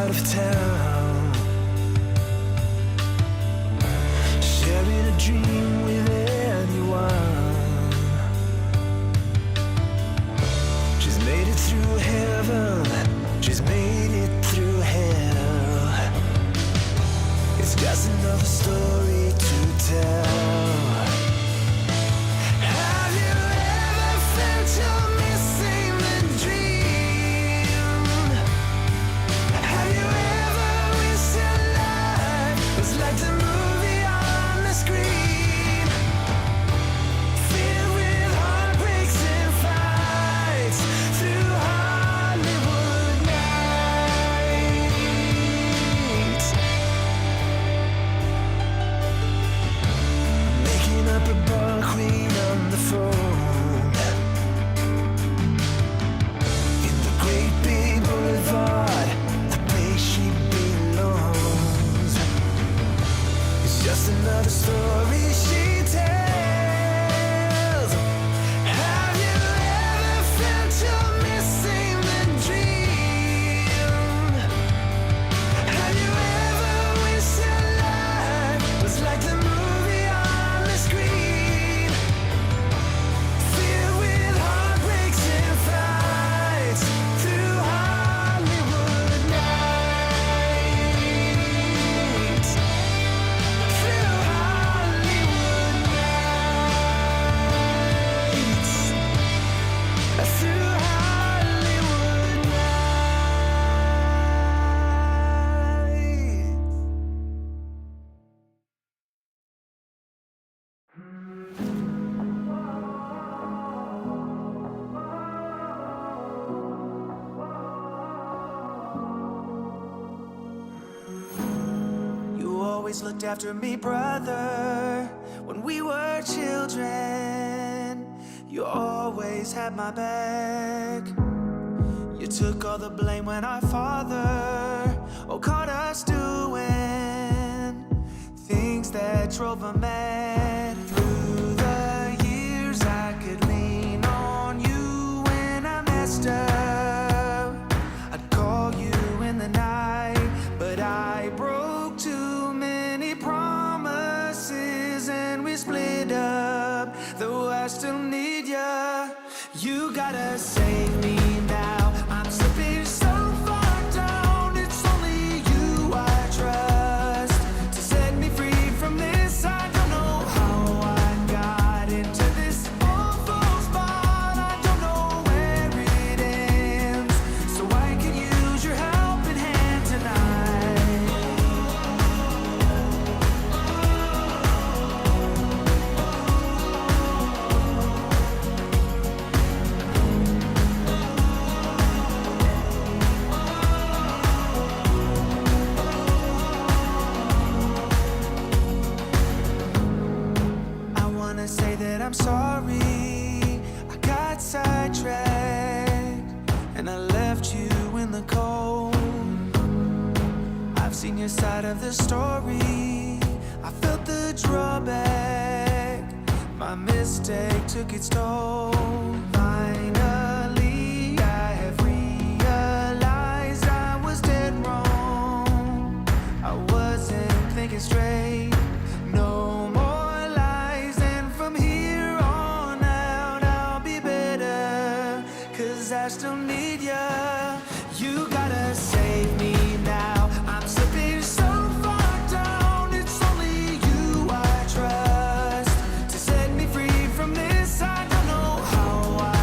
out of town, sharing a dream with anyone. She's made it through heaven, she's made it through hell. It's just another story to tell. Have you ever felt you're missing the dream? Have you ever wished your life was like the movie on the screen, filled with heartbreaks and fights through Hollywood nights, making up a bar queen on the phone in the great big boulevard, the place she belongs. It's just another story she tells. Have you ever felt you're missing the dream? Have you ever wished your life was like the movie on the screen, filled with heartbreaks and fights through Hollywood nights, through Hollywood nights, through Hollywood nights. You always looked after me, brother, when we were children. You always had my back. You took all the blame when our father caught us doing things that drove him mad. Through the years I could lean on you when I messed up. I'd call you in the night, but I broke too many promises and we split up. Though I still need ya, you gotta save me now. I'm slipping so far down, it's only you I trust to set me free from this. I don't know how I got into this awful spot, I don't know where it ends, so I could use your helping hand tonight. I wanna say that I'm sorry, I got sidetracked and I left you in the cold. I've seen your side of the story, I felt the drawback. My mistake took its toll. Finally, I have realized I was dead wrong. I wasn't thinking straight. No more lies, and from here on out I'll be better, 'cause I still need ya. You gotta save me now. I'm slipping so far down, it's only you I trust to set me free from this. I don't know how I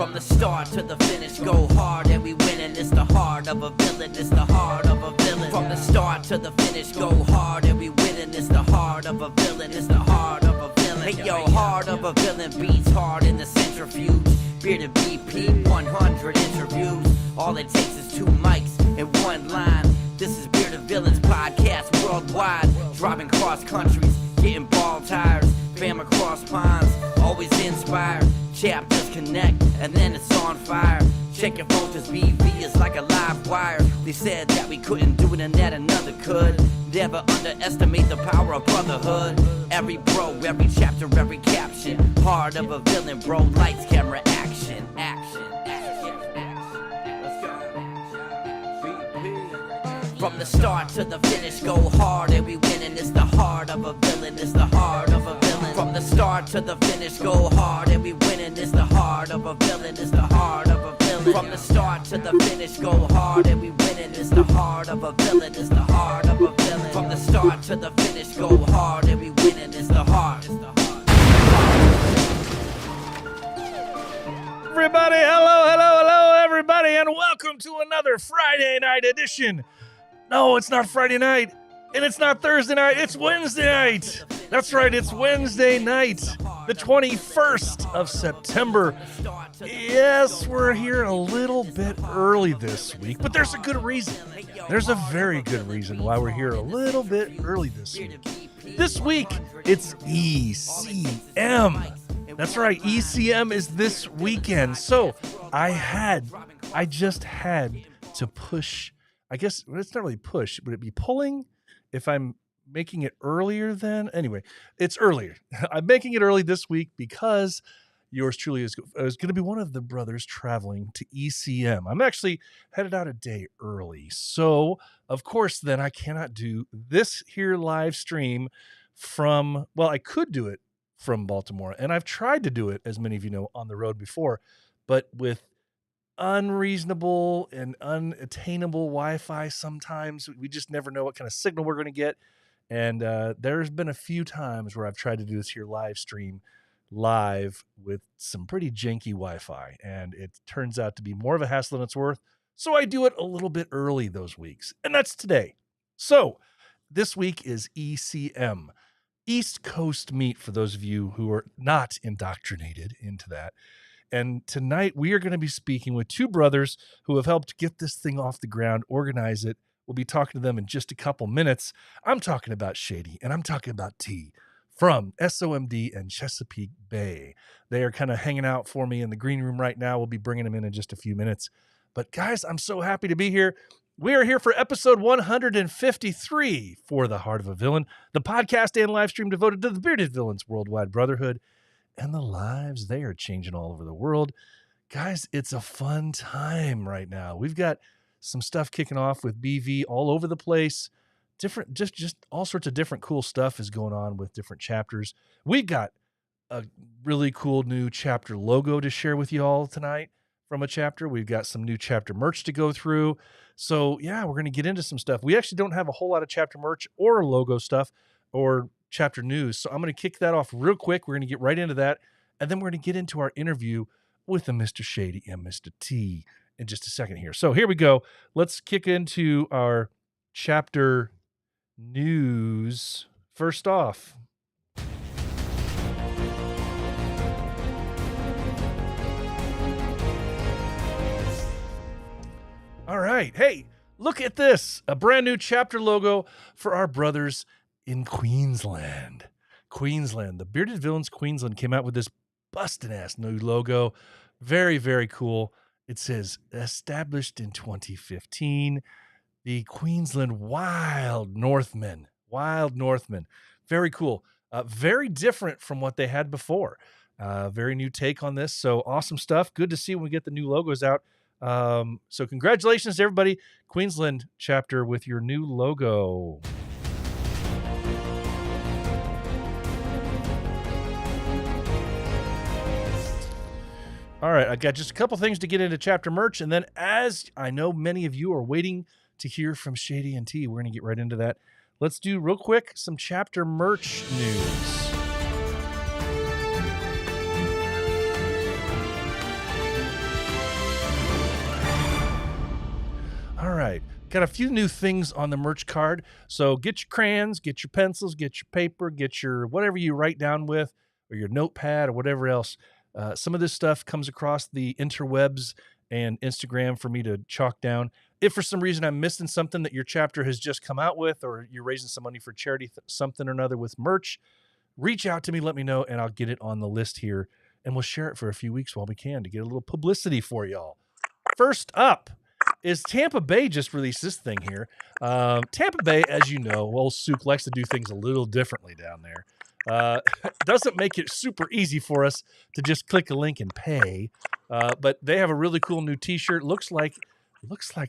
From the start to the finish, go hard and we winning. It's the heart of a villain, it's the heart of a villain. From the start to the finish, go hard and we winning. It's the heart of a villain, it's the heart of a villain. Hey yo, heart of a villain beats hard in the centrifuge. Bearded BP, 100 interviews. All it takes is 2 mics and 1 line. This is Bearded Villains podcast worldwide. Driving cross countries, getting ball tires. Fam across ponds, always inspired. Chapters connect, and then it's on fire. Check your phone, cause BV is like a live wire. They said that we couldn't do it and that another could. Never underestimate the power of brotherhood. Every bro, every chapter, every caption. Heart of a villain, bro. Lights, camera, action. Action, action, action. Let's go. From the start to the finish, go hard and we winning. It's the heart of a villain, it's the heart of a villain. From the start to the finish, go hard and we winning. It's the heart of a villain, it's the heart of a villain. From the start to the finish, go hard and we winning. It's the heart of a villain, it's the heart of a villain. From the start to the finish, go hard and we winning. It's the heart. Everybody, hello, everybody, and welcome to another Friday night edition. No, it's not Friday night, and it's not Thursday night, it's Wednesday night. That's right, it's Wednesday night, the 21st of September. Yes, we're here a little bit early this week, but there's a good reason. There's a very good reason why we're here a little bit early this week. This week, it's ECM. That's right, ECM is this weekend. So I just had to push, I guess it's not really push, would it be pulling if I'm making it earlier then? Anyway, it's earlier. I'm making it early this week because yours truly is going to be one of the brothers traveling to ECM. I'm actually headed out a day early. So, of course, then I cannot do this here live stream from, well, I could do it from Baltimore, and I've tried to do it, as many of you know, on the road before, but with unreasonable and unattainable Wi-Fi sometimes. We just never know what kind of signal we're going to get, and there's been a few times where I've tried to do this here live stream live with some pretty janky Wi-Fi, and it turns out to be more of a hassle than it's worth, so I do it a little bit early those weeks, and that's today. So this week is ECM. East Coast meet, for those of you who are not indoctrinated into that. And tonight we are going to be speaking with 2 brothers who have helped get this thing off the ground, organize it. We'll be talking to them in just a couple minutes. I'm talking about Shady and I'm talking about Tee from SOMD and Chesapeake Bay. They are kind of hanging out for me in the green room right now. We'll be bringing them in just a few minutes. But guys, I'm so happy to be here. We are here for episode 153 for The Heart of a Villain, the podcast and live stream devoted to the Bearded Villains Worldwide Brotherhood and the lives they are changing all over the world. Guys, it's a fun time right now. We've got some stuff kicking off with BV all over the place. Different, just all sorts of different cool stuff is going on with different chapters. We've got a really cool new chapter logo to share with you all tonight from a chapter. We've got some new chapter merch to go through. So yeah, we're going to get into some stuff. We actually don't have a whole lot of chapter merch or logo stuff or chapter news. So I'm going to kick that off real quick. We're going to get right into that. And then we're going to get into our interview with the Mr. Shady and Mr. Tee in just a second here. So here we go. Let's kick into our chapter news. First off, all right. Hey, look at this. A brand new chapter logo for our brothers in Queensland. The Bearded Villains Queensland came out with this bustin' ass new logo. Very, very cool. It says, established in 2015, the Queensland Wild Northmen. Very cool. Very different from what they had before. Very new take on this. So awesome stuff. Good to see when we get the new logos out. So congratulations to everybody, Queensland chapter, with your new logo. All right, I got just a couple things to get into chapter merch, and then as I know many of you are waiting to hear from Shady and Tee, we're going to get right into that. Let's do real quick some chapter merch news. got a few new things on the merch card. So get your crayons, get your pencils, get your paper, get your whatever you write down with, or your notepad or whatever else. Some of this stuff comes across the interwebs and Instagram for me to chalk down. If for some reason I'm missing something that your chapter has just come out with, or you're raising some money for charity, something or another with merch, reach out to me, let me know, and I'll get it on the list here, and we'll share it for a few weeks while we can to get a little publicity for y'all. First up is Tampa Bay just released this thing here. Tampa Bay, as you know, old Souk likes to do things a little differently down there. Doesn't make it super easy for us to just click a link and pay. But they have a really cool new T-shirt. Looks like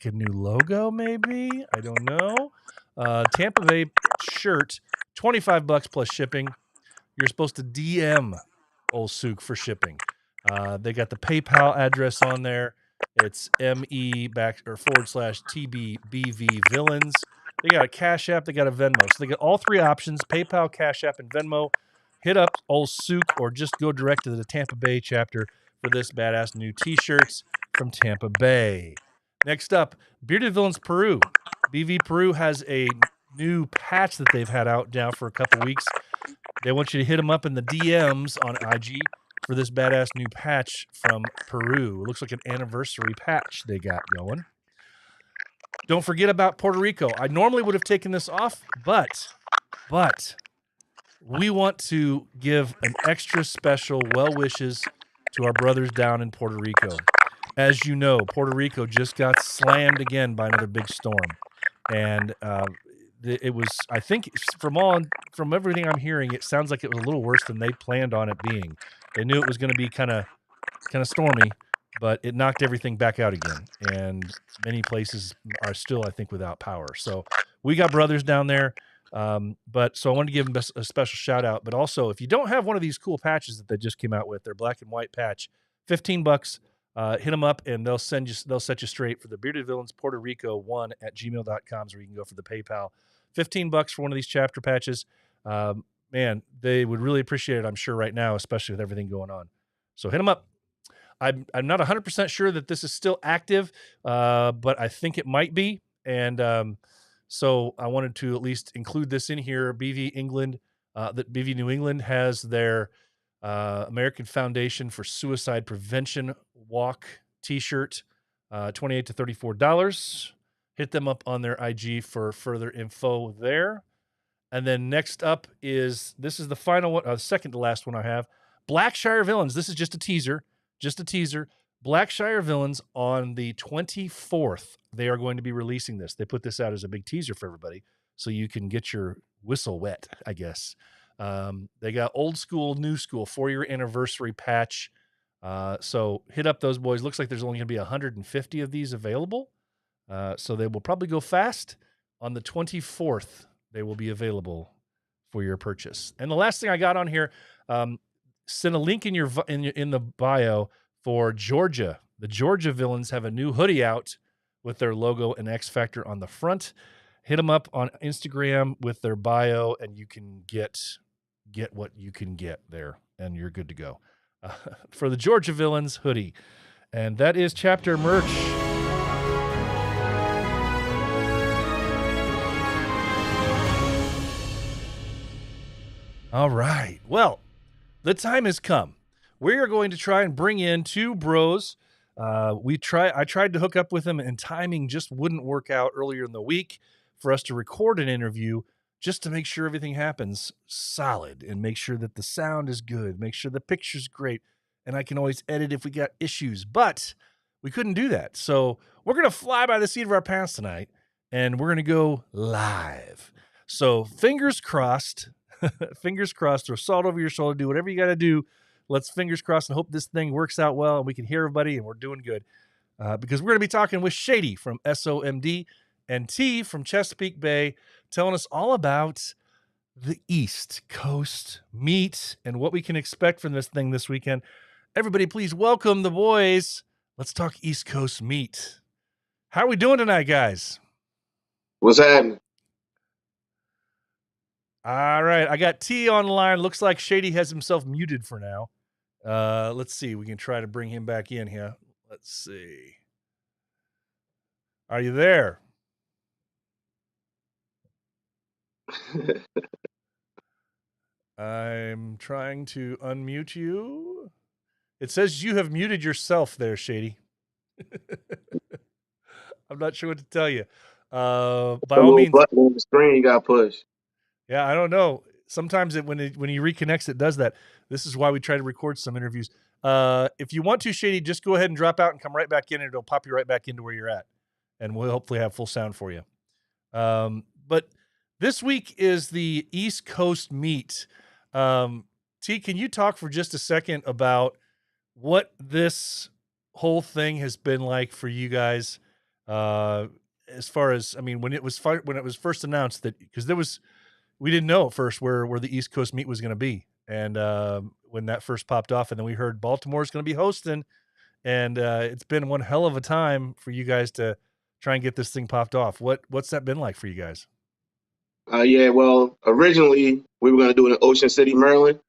a new logo, maybe. I don't know. Tampa Bay shirt, $25 plus shipping. You're supposed to DM old Souk for shipping. They got the PayPal address on there. It's ME/TBBV villains. They got a Cash App. They got a Venmo. So they got all three options: PayPal, Cash App, and Venmo. Hit up old Souk or just go direct to the Tampa Bay chapter for this badass new T-shirts from Tampa Bay. Next up, Bearded Villains Peru. BV Peru has a new patch that they've had out now for a couple weeks. They want you to hit them up in the DMs on IG for this badass new patch from Peru. It looks like an anniversary patch they got going. Don't forget about Puerto Rico. I normally would have taken this off, but we want to give an extra special well wishes to our brothers down in Puerto Rico. As you know, Puerto Rico just got slammed again by another big storm. And it was, I think, from everything I'm hearing, it sounds like it was a little worse than they planned on it being. They knew it was going to be kind of stormy, but it knocked everything back out again. And many places are still, I think, without power. So we got brothers down there. But so I wanted to give them a special shout out. But also, if you don't have one of these cool patches that they just came out with, their black and white patch, $15. Hit them up and they'll set you straight for the Bearded Villains Puerto Rico 1@gmail.com is where you can go for the PayPal. $15 for one of these chapter patches. Man, they would really appreciate it, I'm sure, right now, especially with everything going on. So hit them up. I'm not 100% sure that this is still active, but I think it might be. And so I wanted to at least include this in here. BV England, that BV New England has their American Foundation for Suicide Prevention Walk T-shirt, $28 to $34. Hit them up on their IG for further info there. And then next up is, this is the final one, second to last one I have, Blackshire Villains. This is just a teaser. Blackshire Villains on the 24th. They are going to be releasing this. They put this out as a big teaser for everybody, so you can get your whistle wet, I guess. They got old school, new school, 4-year anniversary patch. So hit up those boys. Looks like there's only going to be 150 of these available. So they will probably go fast. On the 24th, they will be available for your purchase. And the last thing I got on here, send a link in the bio for Georgia. The Georgia Villains have a new hoodie out with their logo and X Factor on the front. Hit them up on Instagram with their bio, and you can get what you can get there, and you're good to go. For the Georgia Villains hoodie. And that is chapter merch. All right. Well, the time has come. We are going to try and bring in two bros. I tried to hook up with them, and timing just wouldn't work out earlier in the week for us to record an interview, just to make sure everything happens solid and make sure that the sound is good, make sure the picture's great, and I can always edit if we got issues. But we couldn't do that. So we're going to fly by the seat of our pants tonight, and we're going to go live. So fingers crossed, throw salt over your shoulder, do whatever you got to do. Let's fingers crossed and hope this thing works out well and we can hear everybody and we're doing good. Because we're going to be talking with Shady from SOMD and Tee from Chesapeake Bay, telling us all about the East Coast meat and what we can expect from this thing this weekend. Everybody, please welcome the boys. Let's talk East Coast meat. How are we doing tonight, guys? What's happening? All right, I got Tee on the line. Looks like Shady has himself muted for now. Let's see. We can try to bring him back in here. Let's see. Are you there? I'm trying to unmute you. It says you have muted yourself there, Shady. I'm not sure what to tell you. By A all little means, button on the screen got pushed. yeah, I don't know. Sometimes when he reconnects, it does that. This is why we try to record some interviews. If you want to, Shady, just go ahead and drop out and come right back in, and it'll pop you right back into where you're at, and we'll hopefully have full sound for you. But this week is the East Coast meet. T, can you talk for just a second about what this whole thing has been like for you guys? As far as, I mean, when it was first announced that, because we didn't know at first where the East Coast meet was going to be, and when that first popped off, and then we heard Baltimore's going to be hosting, and it's been one hell of a time for you guys to try and get this thing popped off. What's that been like for you guys? Yeah, well, originally we were going to do it in Ocean City, Maryland,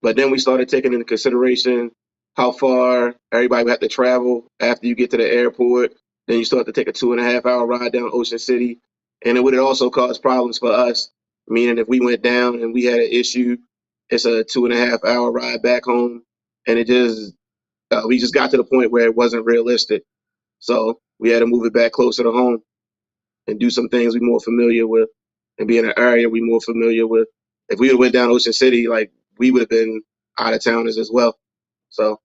but then we started taking into consideration how far everybody would have to travel after you get to the airport. Then you start to take a 2.5 hour ride down Ocean City, and it would also cause problems for us. Meaning, if we went down and we had an issue, it's a 2.5 hour ride back home, and it just we just got to the point where it wasn't realistic. So we had to move it back closer to home and do some things we're more familiar with and be in an area we're more familiar with. If we would have went down Ocean City, like we would have been out of towners as well. So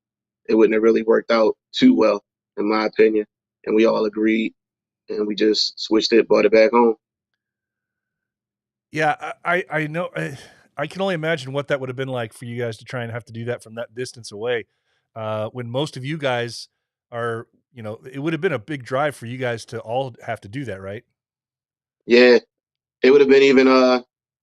it wouldn't have really worked out too well, in my opinion. And we all agreed and we just switched it, brought it back home. Yeah, I know. I can only imagine what that would have been like for you guys to try and have to do that from that distance away. When most of you guys are, it would have been a big drive for you guys to all have to do that, right? Yeah, it would have been even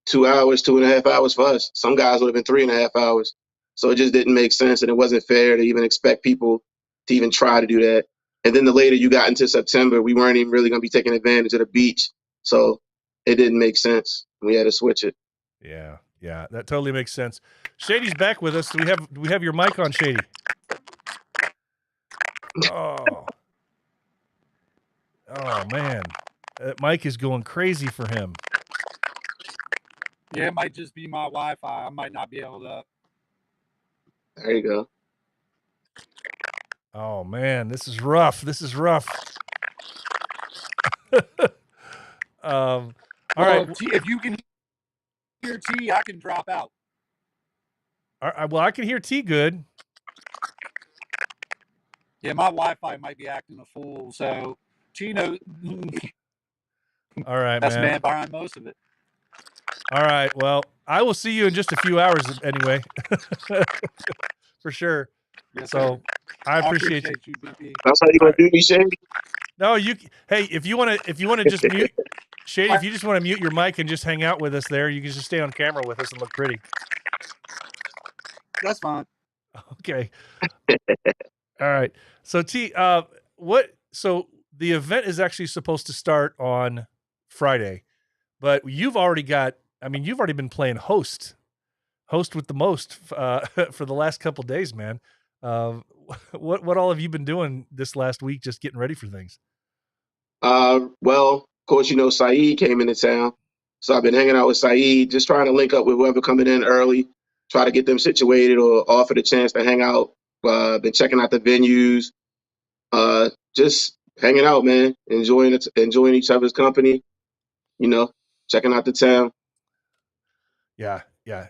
2 hours, 2.5 hours for us. Some guys would have been 3.5 hours. So it just didn't make sense, and it wasn't fair to even expect people to even try to do that. And then the later you got into September, we weren't even really going to be taking advantage of the beach, so it didn't make sense. We had to switch it. Yeah, that totally makes sense. Shady's back with us. Do we have your mic on, Shady? Oh man, that mic is going crazy for him. Yeah, it might just be my Wi-Fi. I might not be able to. There you go. Oh man, this is rough. All right. If you can hear T, I can drop out. All right. Well, I can hear T good. Yeah, my Wi-Fi might be acting a fool. So T knows. All right, That's man. behind most of it. All right. Well, I will see you in just a few hours anyway. For sure. Yes, so sir. I appreciate you. BP. That's how you gonna do me, Shane? No, hey, if you want to just mute Shady, if you just want to mute your mic and just hang out with us there, you can just stay on camera with us and look pretty. That's fine. Okay. All right. So T, so the event is actually supposed to start on Friday, but you've already been playing host with the most for the last couple days, man. What all have you been doing this last week, just getting ready for things? Well, of course, Saeed came into town, so I've been hanging out with Saeed, just trying to link up with whoever coming in early, try to get them situated or offer the chance to hang out. Been checking out the venues, just hanging out, man, enjoying each other's company, checking out the town. Yeah.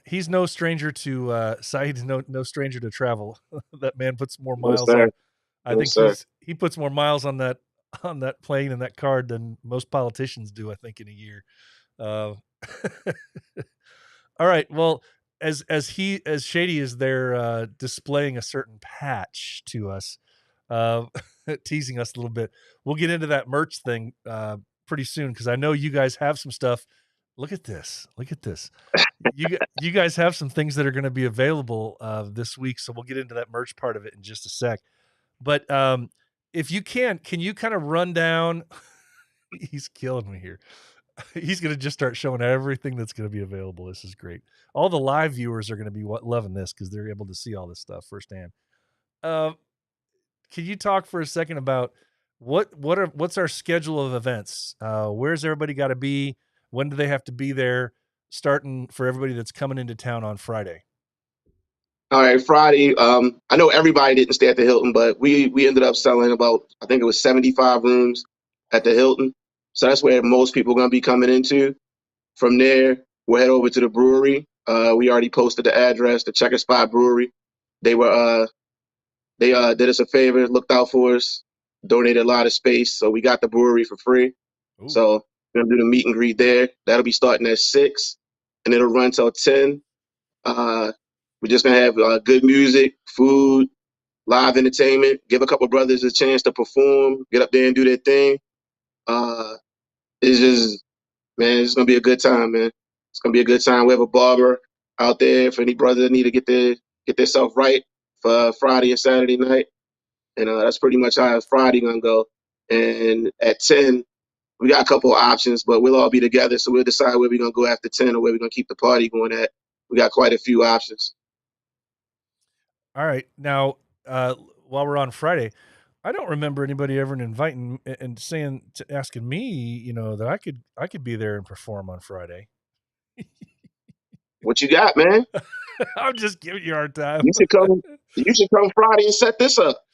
He's no stranger to Saeed's no stranger to travel. That man puts more miles on. I think he puts more miles on that plane and that card than most politicians do, I think, in a year. All right. Well, as Shady is there displaying a certain patch to us, teasing us a little bit. We'll get into that merch thing pretty soon, because I know you guys have some stuff. Look at this. You guys have some things that are going to be available this week, so we'll get into that merch part of it in just a sec. But if you can you kind of run down? He's killing me here. He's going to just start showing everything that's going to be available. This is great. All the live viewers are going to be loving this because they're able to see all this stuff firsthand. Can you talk for a second about what's our schedule of events? Where's everybody got to be? When do they have to be there? starting for everybody that's coming into town on Friday? All right, Friday. I know everybody didn't stay at the Hilton, but we ended up selling about, I think it was 75 rooms at the Hilton. So that's where most people are going to be coming into. From there, we'll head over to the brewery. We already posted the address, the Checker Spot Brewery. They were they did us a favor, looked out for us, donated a lot of space, so we got the brewery for free. Ooh. So we're gonna do the meet and greet there. That'll be starting at 6, and it'll run till 10. We're just gonna have good music, food, live entertainment. Give a couple brothers a chance to perform, get up there and do their thing. Uh, it's just, man, it's gonna be a good time, man. It's gonna be a good time. We have a barber out there for any brothers that need to get themselves right for Friday and Saturday night. And that's pretty much how Friday gonna go. And at 10, we got a couple of options, but we'll all be together, so we'll decide where we're gonna go after 10 or where we're gonna keep the party going at. We got quite a few options. All right. Now, while we're on Friday, I don't remember anybody ever inviting and saying asking me, that I could be there and perform on Friday. What you got, man? I'm just giving you a hard time. You should come. You should come Friday and set this up.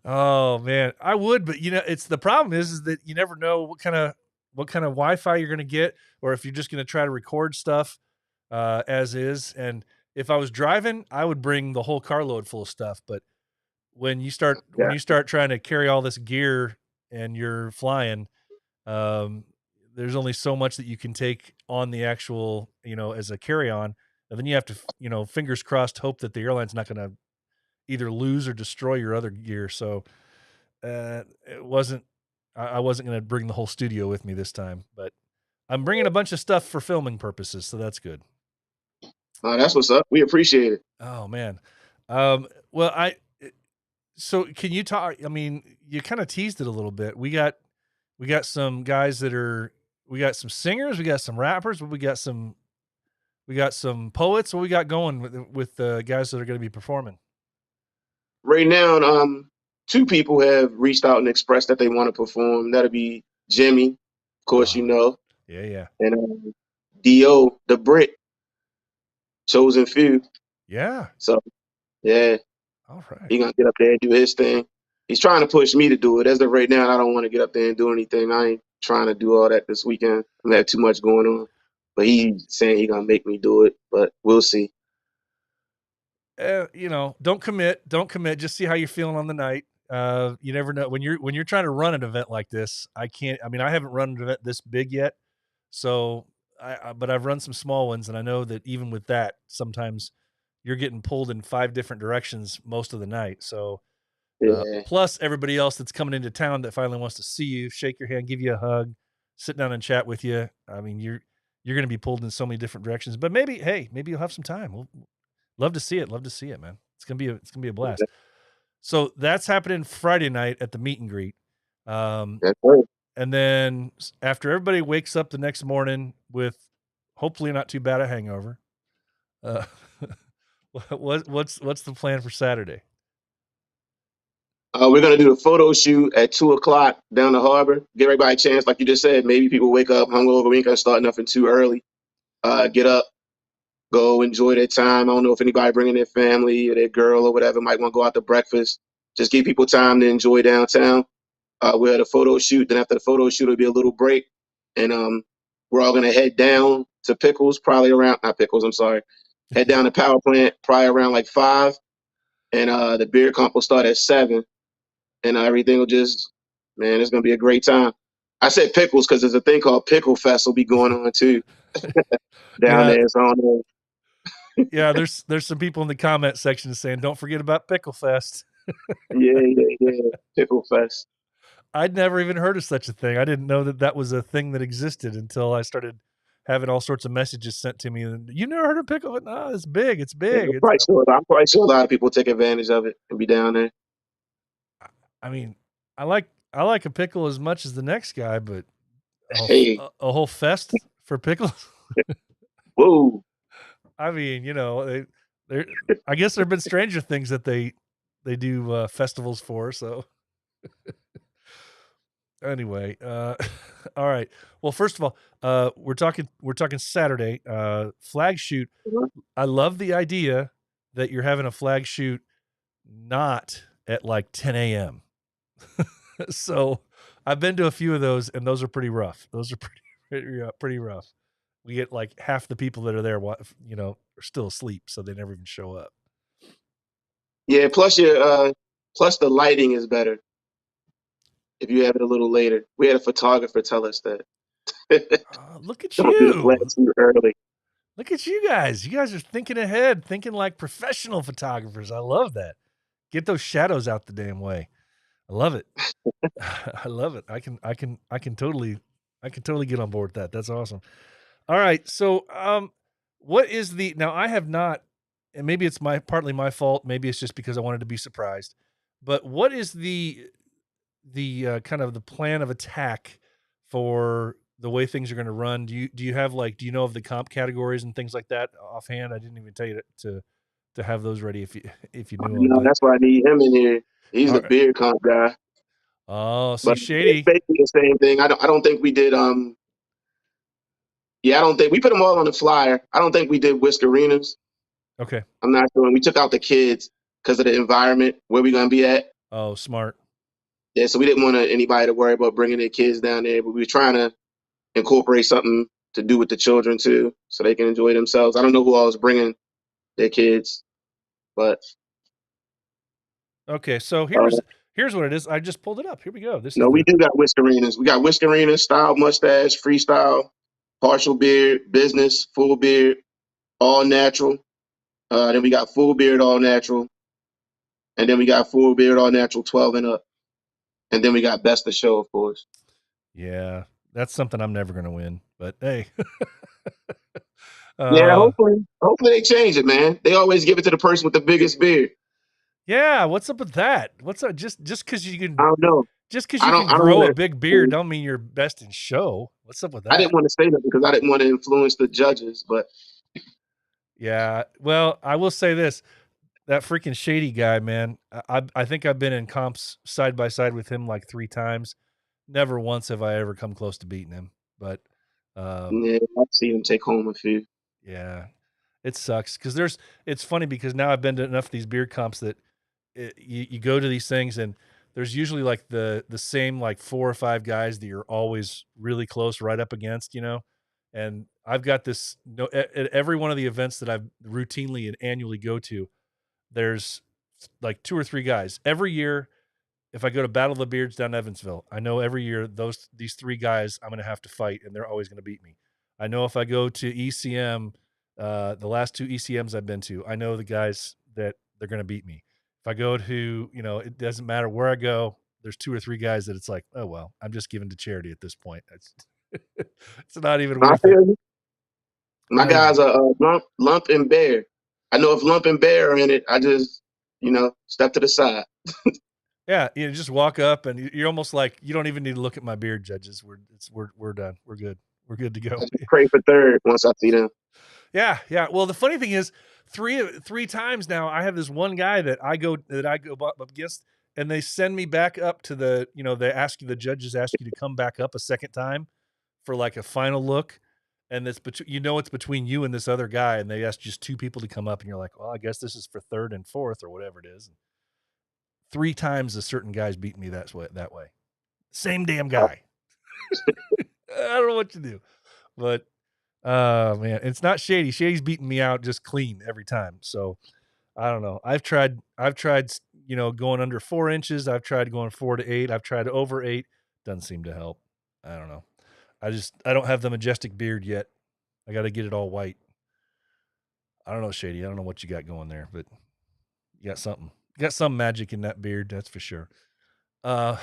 Oh man, I would, but it's the problem is that you never know what kind of Wi-Fi you're going to get, or if you're just going to try to record stuff as is. And if I was driving, I would bring the whole carload full of stuff. But when you start trying to carry all this gear and you're flying, there's only so much that you can take on the actual, as a carry-on, and then you have to, fingers crossed, hope that the airline's not going to either lose or destroy your other gear. So I wasn't going to bring the whole studio with me this time, but I'm bringing a bunch of stuff for filming purposes, so that's good. That's what's up. We appreciate it. Oh man. Well, so can you talk? I mean, you kind of teased it a little bit. We got some guys we got some singers, we got some rappers, we got some poets. What we got going with the guys that are going to be performing? Right now, 2 people have reached out and expressed that they want to perform. That'll be Jimmy, of course, Yeah. and Do the Brit, chosen few. Yeah. So yeah, All right. he gonna get up there and do his thing. He's trying to push me to do it. As of right now, I don't want to get up there and do anything. I ain't trying to do all that this weekend. I have too much going on. But he's saying he gonna make me do it. But we'll see. Don't commit. Just see how you're feeling on the night. You never know when you're trying to run an event like this. I haven't run an event this big yet. So but I've run some small ones, and I know that even with that, sometimes you're getting pulled in 5 different directions most of the night. So, Yeah, plus everybody else that's coming into town that finally wants to see you, shake your hand, give you a hug, sit down and chat with you. I mean, you're going to be pulled in so many different directions, but maybe you'll have some time. We'll love to see it. Love to see it, man. It's going to be a blast. So that's happening Friday night at the meet and greet. that's right. And then after everybody wakes up the next morning with hopefully not too bad a hangover, what's the plan for Saturday? We're gonna do a photo shoot at 2 o'clock down the harbor. Give everybody a chance, like you just said. Maybe people wake up hungover. We ain't gonna start nothing too early. Get up, go enjoy their time. I don't know if anybody bringing their family or their girl or whatever might want to go out to breakfast. Just give people time to enjoy downtown. We're at a photo shoot. Then after the photo shoot, it'll be a little break, and we're all gonna head down to Pickles, probably around not Pickles. I'm sorry. Head down to Power Plant, probably around like 5, and the beer comp will start at 7, and everything will just, man, it's gonna be a great time. I said Pickles because there's a thing called Pickle Fest will be going on too down Yeah. there. So I don't know. Yeah, there's some people in the comment section saying, "Don't forget about Pickle Fest." Yeah. Pickle Fest. I'd never even heard of such a thing. I didn't know that was a thing that existed until I started having all sorts of messages sent to me. And you never heard of Pickle? No, it's big. It's Yeah, big. I'm quite sure a lot of people take advantage of it and be down there. I mean, I like a pickle as much as the next guy, but Hey, a whole fest for pickles. whoa. I mean, I guess there've been stranger things that they do festivals for. So Anyway, all right. Well, first of all, we're talking Saturday, flag shoot. Mhm. I love the idea that you're having a flag shoot not at like 10 a.m. So I've been to a few of those, and those are pretty rough. Those are pretty rough. We get like half the people that are there, are still asleep, so they never even show up. Yeah, plus the lighting is better if you have it a little later. We had a photographer tell us that. Look at Don't do the flag you. too early. Look at you guys. You guys are thinking ahead, thinking like professional photographers. I love that. Get those shadows out the damn way. I love it. I love it. I can totally get on board with that. That's awesome. All right. So, what is the now I have not, and maybe it's partly my fault, maybe it's just because I wanted to be surprised. But what is the kind of the plan of attack for the way things are going to run? Do you have do you know of the comp categories and things like that offhand? I didn't even tell you to have those ready if you knew them. No, But that's why I need him in here. He's all the right. beard comp guy. Oh, see, But it's Shady. basically the same thing. I don't think we did yeah, I don't think we put them all on the flyer. I don't think we did Whiskerinas. Okay. I'm not sure. And we took out the kids because of the environment where we're gonna be at. Oh, smart. Yeah, so we didn't want anybody to worry about bringing their kids down there, but we were trying to incorporate something to do with the children too, so they can enjoy themselves. I don't know who all is bringing their kids, but Okay, so uh, here's what it is. I just pulled it up. Here we go. This is no, we the do got Whiskerinas. We got Whiskerinas, style mustache, freestyle, partial beard, business, full beard, all natural. Then we got full beard, all natural, and then we got full beard, all natural, 12 and up, and then we got best of show, of course. yeah. That's something I'm never gonna win. But hey, Yeah, uh, hopefully they change it, man. They always give it to the person with the biggest beard. yeah. What's up with that? What's up? Just I don't know. because I you don't. can I don't grow a want big beard, to. don't mean you're best in show. What's up with I didn't that? want to say that because I didn't want to influence the judges, but Yeah. Well, I will say this: that freaking Shady guy, man. I think I've been in comps side by side with him like 3 times. Never once have I ever come close to beating him. But yeah, I've seen him take home a few. yeah, it sucks because it's funny because now I've been to enough of these beer comps that you go to these things and there's usually like the same like 4 or 5 guys that you're always really close right up against, and I've got this no at every one of the events that I've routinely and annually go to, there's like 2 or 3 guys every year. If I go to Battle of the Beards down in Evansville, I know every year these 3 guys I'm going to have to fight, and they're always going to beat me. I know if I go to ECM, the last 2 ECMs I've been to, I know the guys that they're going to beat me. If I go to, it doesn't matter where I go. There's 2 or 3 guys that it's like, oh well, I'm just giving to charity at this point. It's not even I worth it. feel you. My Not even. guys are Lump and Bear. I know if Lump and Bear are in it, I just step to the side. Yeah, just walk up and you're almost like you don't even need to look at my beard, judges. We're done. We're good. We're good to I go. just pray for third once I see them. Yeah, yeah. Well, the funny thing is, three times now, I have this one guy that I go up against, and they send me back up to the judges ask you to come back up a second time for like a final look, and it's it's between you and this other guy, and they ask just 2 people to come up, and you're like, well, I guess this is for third and fourth or whatever it is. 3 times a certain guy's beaten me that way. Same damn guy. I don't know what to do, but man, it's not Shady. Shady's beating me out just clean every time. So I don't know. I've tried, going under 4 inches. I've tried going 4 to 8. I've tried over 8. Doesn't seem to help. I don't know. I don't have the majestic beard yet. I got to get it all white. I don't know, Shady. I don't know what you got going there, but you got something. You got some magic in that beard, that's for sure. All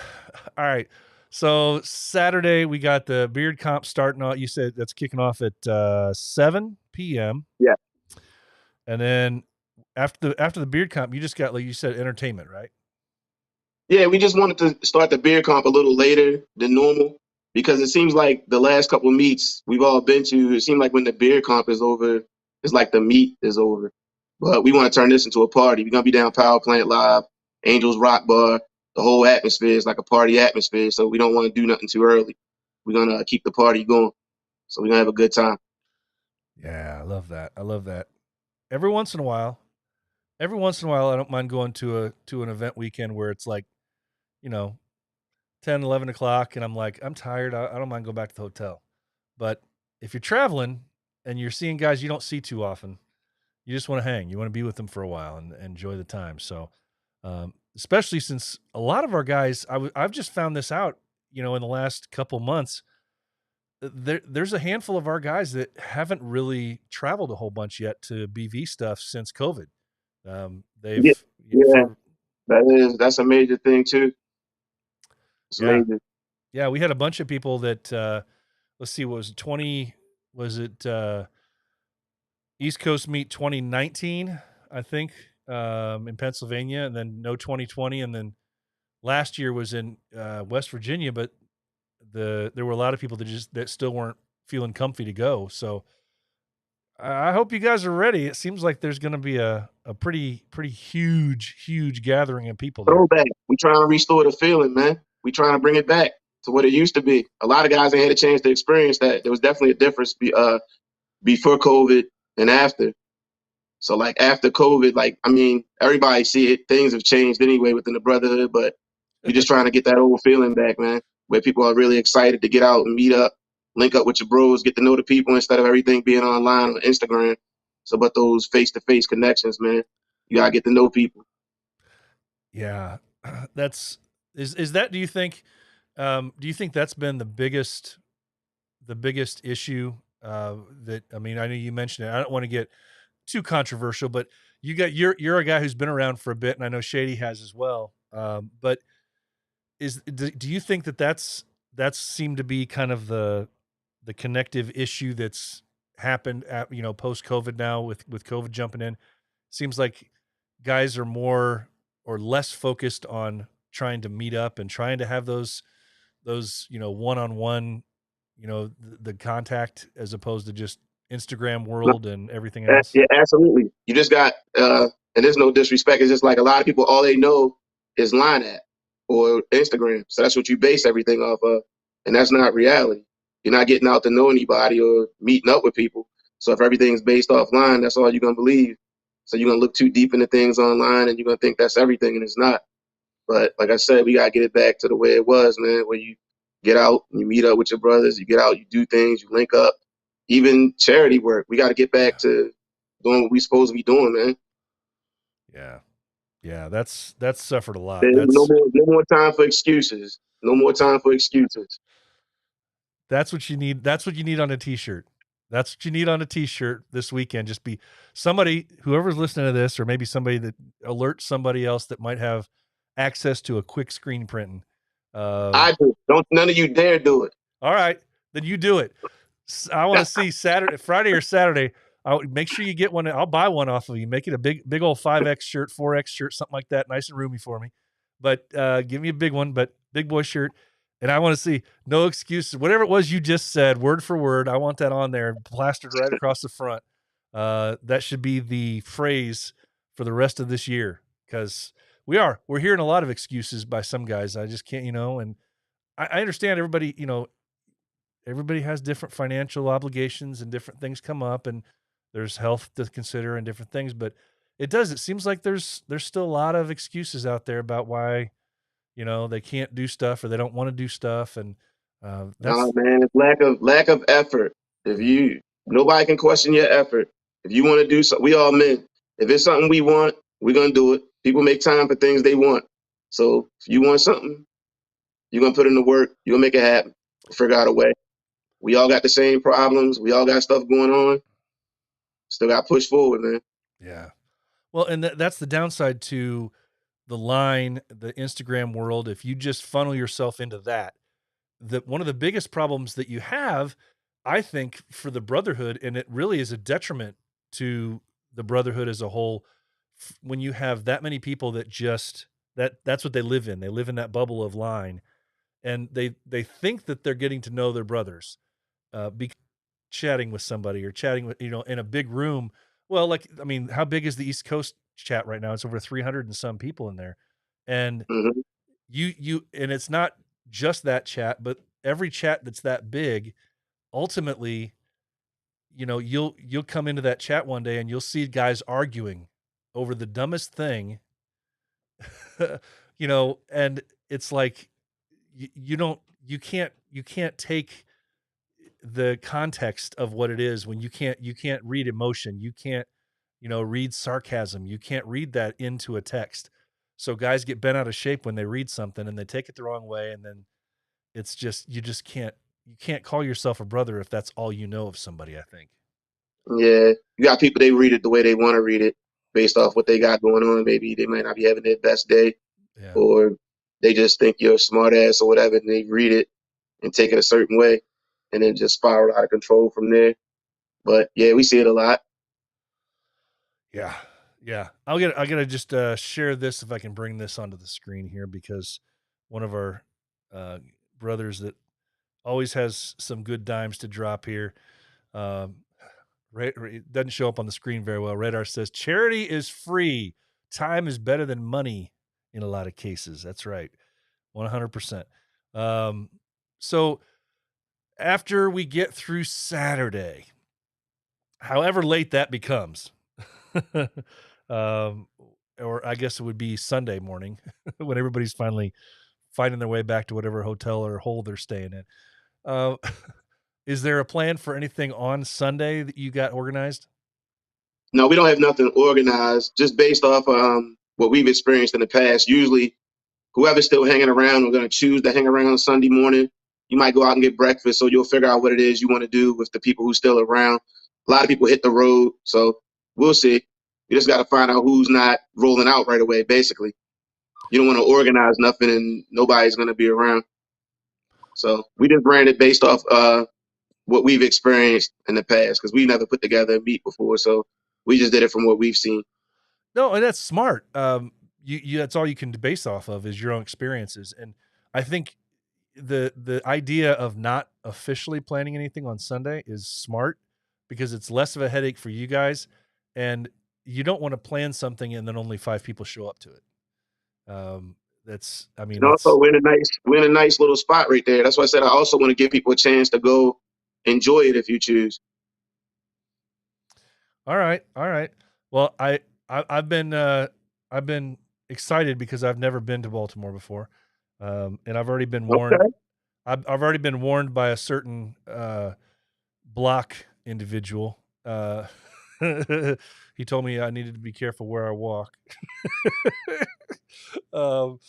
right. So Saturday we got the beard comp starting off. You said that's kicking off at 7 p.m. Yeah. And then after the beard comp, you just got, like you said, entertainment, right? Yeah, we just wanted to start the beer comp a little later than normal because it seems like the last couple meets we've all been to, it seems like when the beer comp is over, it's like the meet is over. But we want to turn this into a party. We're gonna be down Power Plant Live, Angels Rock Bar. the whole atmosphere is like a party atmosphere. So we don't want to do nothing too early. We're gonna keep the party going. So we're gonna have a good time. Yeah, I love that. I love that. Every once in a while, I don't mind going to an event weekend where it's like, you know, 10, 11 o'clock, and I'm like, I'm tired. I don't mind going back to the hotel. But if you're traveling and you're seeing guys you don't see too often, you just want to hang. You want to be with them for a while and enjoy the time. So, especially since a lot of our guys, I've just found this out, in the last couple months. There's a handful of our guys that haven't really traveled a whole bunch yet to BV stuff since COVID. Yeah, They've yeah, for that's a major thing too. It's yeah, major. yeah. We had a bunch of people that let's see, what was it, 20? Was it East Coast Meet 2019? I think in Pennsylvania, and then no 2020, and then last year was in West Virginia. But there were a lot of people that still weren't feeling comfy to go. So I hope you guys are ready. It seems like there's going to be a pretty huge gathering of people there. Throwback. We trying to restore the feeling, man. We trying to bring it back to what it used to be. A lot of guys ain't had a chance to experience that. There was definitely a difference before COVID and after. So like after COVID, like I mean, everybody see it. Things have changed anyway within the brotherhood, but you're just trying to get that old feeling back, man, where people are really excited to get out and meet up, link up with your bros, get to know the people instead of everything being online on Instagram. So, but those face-to-face connections, man, you gotta get to know people. Yeah, that's is that. Do you think that's been the biggest issue? That I mean, I know you mentioned it. I don't want to get too controversial, but you're a guy who's been around for a bit, and I know Shady has as well. But do you think that's seemed to be kind of the connective issue that's happened at post COVID now with COVID jumping in? Seems like guys are more or less focused on trying to meet up and trying to have those one on one, the contact, as opposed to just Instagram world and everything else. Yeah, absolutely. You just got, and there's no disrespect. It's just like a lot of people, all they know is Line app or Instagram. So that's what you base everything off of. And that's not reality. You're not getting out to know anybody or meeting up with people. So if everything's based offline, that's all you're going to believe. So you're going to look too deep into things online and you're going to think that's everything, and it's not. But like I said, we got to get it back to the way it was, man, where you get out, you meet up with your brothers, you get out, you do things, you link up, even charity work. We got to get back Yeah. to doing what we supposed to be doing, man. Yeah. Yeah. That's suffered a lot. There's no more time for excuses. No more time for excuses. That's what you need. That's what you need on a t-shirt. That's what you need on a t-shirt this weekend. Just be somebody, whoever's listening to this, or maybe somebody that alerts somebody else that might have access to a quick screen printing. I do. Don't none of you dare do it. All right, then you do it. I want to see Friday or Saturday. I'll make sure you get one. I'll buy one off of you. Make it a big old 5X shirt, 4X shirt, something like that, nice and roomy for me. But give me a big one, but big boy shirt. And I want to see no excuses. Whatever it was you just said, word for word, I want that on there, plastered right across the front. That should be the phrase for the rest of this year, because we're hearing a lot of excuses by some guys. I just can't, and I understand everybody has different financial obligations and different things come up, and there's health to consider and different things, but it seems like there's still a lot of excuses out there about why they can't do stuff or they don't want to do stuff. And Nah, that's man, it's lack of effort. If you Nobody can question your effort. If you want to do something, we all men. If it's something we want, we're gonna do it. People make time for things they want. So if you want something, you're gonna put in the work. You're gonna make it happen. Figure out a way. We all got the same problems. We all got stuff going on. Still got to push forward, man. yeah. Well, and that's the downside to the Instagram world. If you just funnel yourself into that, one of the biggest problems that you have, I think, for the brotherhood, and it really is a detriment to the brotherhood as a whole, when you have that many people that that's what they live in. They live in that bubble of line, and they think that they're getting to know their brothers, because chatting with somebody or chatting with in a big room. Well, like, I mean, how big is the East Coast chat right now? It's over 300 and some people in there, and Hmm. and it's not just that chat, but every chat that's that big, ultimately, you'll come into that chat one day and you'll see guys arguing over the dumbest thing, and it's like you can't take the context of what it is when you can't read emotion, you can't read sarcasm, you can't read that into a text. So guys get bent out of shape when they read something and they take it the wrong way, and then it's just you can't call yourself a brother if that's all you know of somebody, I think. Yeah, you got people, they read it the way they want to read it based off what they got going on. Maybe they might not be having their best day, Yeah. or they just think you're a smart ass or whatever, and they read it and take it a certain way, and then just spiral out of control from there. But yeah, we see it a lot. Yeah. Yeah. I gotta just share this if I can bring this onto the screen here, because one of our uh, brothers that always has some good dimes to drop here. Um, it doesn't show up on the screen very well. Radar says charity is free. Time is better than money in a lot of cases. That's right. 100%. So after we get through Saturday, however late that becomes, um, or I guess it would be Sunday morning when everybody's finally finding their way back to whatever hotel or hole they're staying in. Uh, is there a plan for anything on Sunday that you got organized? No, we don't have nothing organized, just based off what we've experienced in the past. Usually, whoever's still hanging around, we're going to choose to hang around Sunday morning. You might go out and get breakfast, so you'll figure out what it is you want to do with the people who's still around. A lot of people hit the road, so we'll see. You just got to find out who's not rolling out right away, basically. You don't want to organize nothing and nobody's going to be around. So we just ran it based off what we've experienced in the past, because we never put together a meet before. So we just did it from what we've seen. No, and that's smart. You that's all you can base off of is your own experiences, and I think the idea of not officially planning anything on Sunday is smart because it's less of a headache for you guys, and you don't want to plan something and then only 5 people show up to it. I mean, And also, that's we're in a nice little spot right there. That's why I said I also want to give people a chance to go enjoy it if you choose. all right. All right. Well, I've been excited because I've never been to Baltimore before, and I've already been warned. Okay. I've already been warned by a certain block individual. He told me I needed to be careful where I walk. um,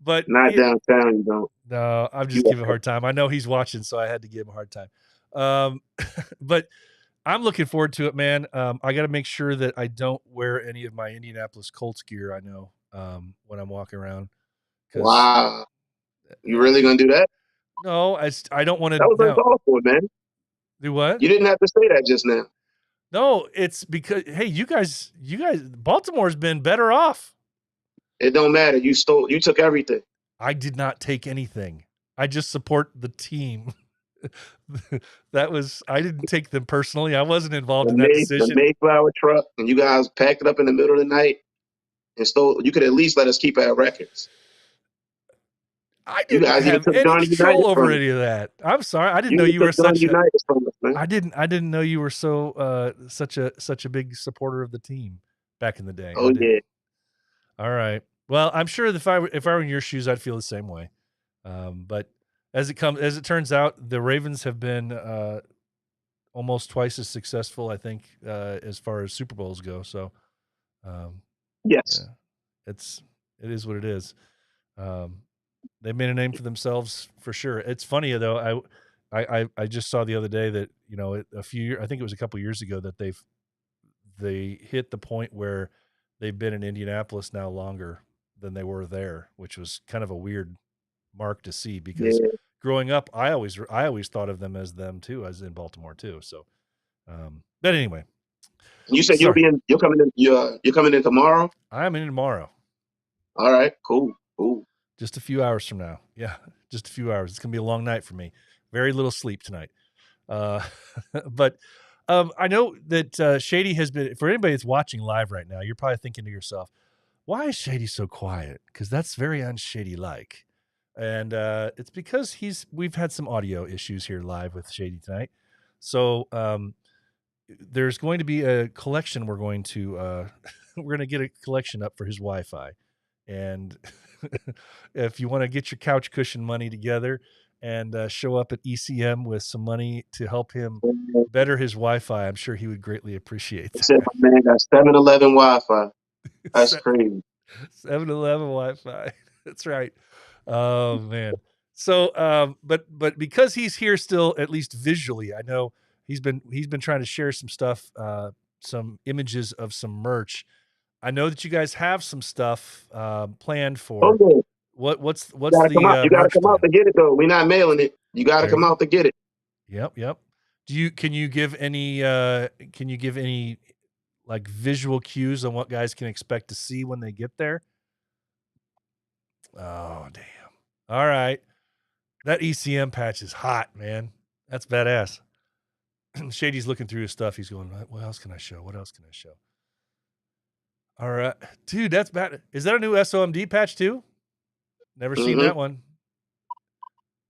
but Not downtown, you don't. no, I'm You just giving him a hard time. I know he's watching, so I had to give him a hard time. Um, but I'm looking forward to it, man. I got to make sure that I don't wear any of my Indianapolis Colts gear. I know when I'm walking around because wow. You really gonna do that? no, I don't want to. That was No, uncalled for, man. do what? You didn't have to say that just now. No, it's because hey, you guys, Baltimore's been better off. It don't matter. You took everything. I did not take anything. I just support the team. I didn't take them personally. I wasn't involved in that The decision. Mayflower truck, and you guys packed it up in the middle of the night and stole. You could at least let us keep our records. I You didn't guys even have took any Johnny control Unitas over from us. any of that. I'm sorry. I didn't You know even you took were Johnny such a Unitas from us, man. I didn't know you were so such a big supporter of the team back in the day. I Oh didn't. yeah. All right. Well, I'm sure if I were in your shoes, I'd feel the same way. But as it turns out, the Ravens have been almost twice as successful, I think, as far as Super Bowls go. So, um, Yes. yeah, it is what it is. Um, they made a name for themselves for sure. It's funny though. I just saw the other day that I think it was a couple years ago that they hit the point where they've been in Indianapolis now longer than they were there, which was kind of a weird mark to see because Yeah. growing up, I always thought of them as too, as in Baltimore too. So, but anyway, You said you'll sorry, be in. You're coming in. You're coming in tomorrow. I'm in tomorrow, All right. Cool. Cool. just a few hours from now. Yeah, just a few hours. It's gonna be a long night for me. Very little sleep tonight. Uh, but I know that Shady has been. For anybody that's watching live right now, you're probably thinking to yourself, "Why is Shady so quiet?" Because that's very unshady like. and it's because we've had some audio issues here live with Shady tonight. So there's going to be a collection we're going to get a collection up for his Wi-Fi, and if you want to get your couch cushion money together and show up at ECM with some money to help him better his Wi-Fi, I'm sure he would greatly appreciate I said, that. my man got 7-Eleven Wi-Fi. That's Se- crazy. 7-Eleven Wi-Fi. That's right. Oh man. So but because he's here still, at least visually, I know he's been trying to share some stuff, some images of some merch. I know that you guys have some stuff planned Oh for yeah, what's you gotta come out. the You gotta merch come out plan? to get it though. We're not mailing it. You gotta There come you go. out to get it. Yep. Can you give any like visual cues on what guys can expect to see when they get there? Oh, damn. All right. That ECM patch is hot, man. That's badass. Shady's looking through his stuff. He's going, what else can I show? What else can I show? All right. Dude, that's bad. Is that a new SOMD patch too? Never seen that one.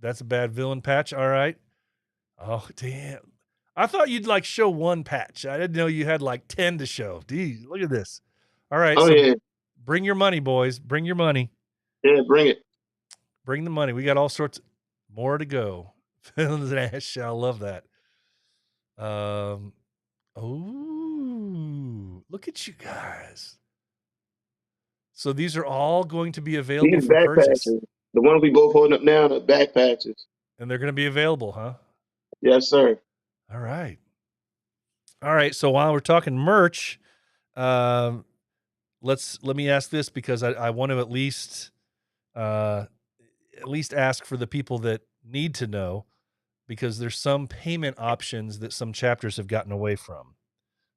That's a bad villain patch. All right. Oh, damn. I thought you'd like show one patch. I didn't know you had like 10 to show. Dude, look at this. All right. Oh So yeah, bring your money, boys. Bring your money. yeah, bring it. Bring the money. We got all sorts more to go. Villains and Ash, I love that. Oh, look at you guys. So these are all going to be available These for back purchase, patches, the ones we both holding up now, the back patches. and they're going to be available, huh? Yes, sir. All right. All right. So while we're talking merch, let me ask this because I want to at least ask for the people that need to know, because there's some payment options that some chapters have gotten away from,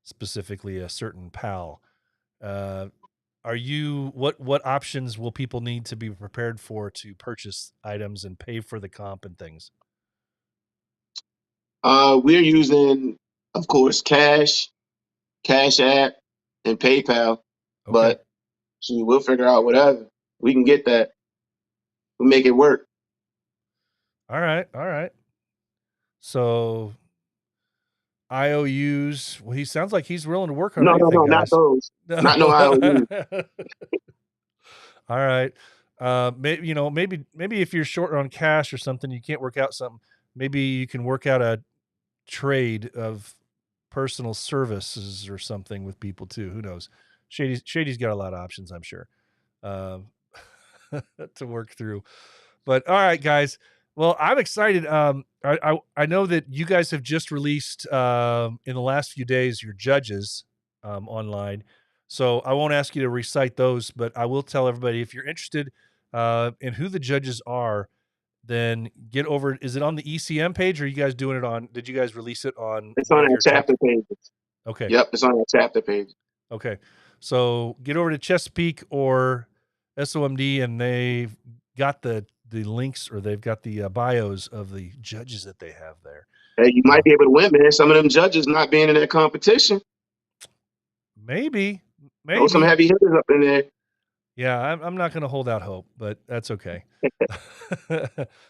specifically a certain PAL. Are you what options will people need to be prepared for to purchase items and pay for the comp and things? We're using, of course, Cash App, and PayPal. Okay. But gee, we'll figure out whatever. We can get that. We'll make it work. All right. So IOUs. Well, he sounds like he's willing to work on No, no, anything, no, not guys. those. No. Not no IOU. All right. Maybe if you're short on cash or something, you can't work out something. Maybe you can work out a trade of personal services or something with people too. Who knows? Shady's got a lot of options, I'm sure, um, to work through. But all right, guys. Well, I'm excited. I know that you guys have just released in the last few days your judges online, so I won't ask you to recite those, but I will tell everybody, if you're interested in who the judges are, then get over. Is it on the ECM page, or are you guys doing it on? Did you guys release it on It's one on of our your chapter chapters? pages. Okay. Yep, it's on our chapter page. Okay. So get over to Chesapeake or SOMD, and they've got the links, or they've got the bios of the judges that they have there. Hey, you might be able to win, man. Some of them judges not being in that competition. Maybe. Throw some heavy hitters up in there. Yeah, I'm not going to hold out hope, but that's okay.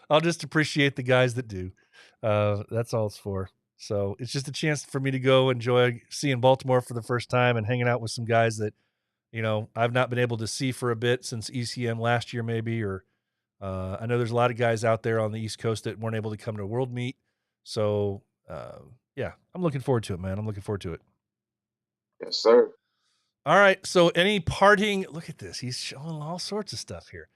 I'll just appreciate the guys that do. That's all it's for. So it's just a chance for me to go enjoy seeing Baltimore for the first time and hanging out with some guys that, I've not been able to see for a bit since ECM last year, maybe, or I know there's a lot of guys out there on the East Coast that weren't able to come to World Meet. So, yeah, I'm looking forward to it, man. I'm looking forward to it. Yes, sir. All right. So any parting, look at this. He's showing all sorts of stuff here.